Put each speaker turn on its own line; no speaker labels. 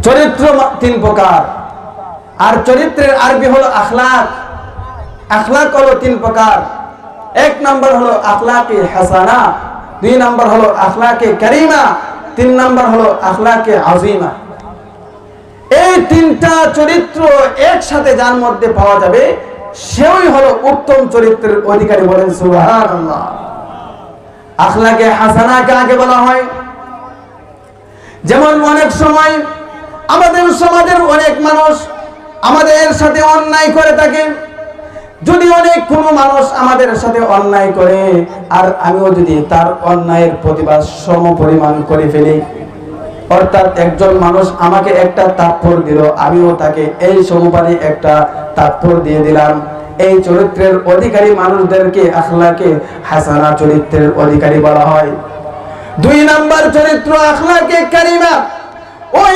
চরিত্র তিন প্রকার, আর চরিত্রের আরবি হলো আখলাক। আখলাক হলো তিন প্রকার। এক নাম্বার হলো আখলাকে হাসানা, দুই নাম্বার হলো আখলাকে কারিমা, তিন নাম্বার হলো আখলাকে আজিমা। এই তিনটা চরিত্র একসাথে যার মধ্যে পাওয়া যাবে সেই হলো উত্তম চরিত্রের অধিকারী। বলেন সুবহানাল্লাহ। আখলাকে হাসানা কাকে বলা হয়? যেমন অনেক সময় আমাদের সমাজের অনেক মানুষ আমাদের সাথে অন্যায় করে থাকে। যদি অনেক কোনো মানুষ আমাদের সাথে অন্যায় করে আর আমিও যদি তার অন্যায়ের প্রতিবাদ সম পরিমাণ করে ফেলি, অর্থাৎ একজন মানুষ আমাকে একটা থাপ্পড় দিল, আমিও তাকে এই সমপরি একটা থাপ্পড় দিয়ে দিলাম। এই চরিত্রের অধিকারী মানুষদেরকে আখলাকে হাসানা চরিত্রের অধিকারী বলা হয়। দুই নাম্বার চরিত্র আখলাকে কারিমা। ওই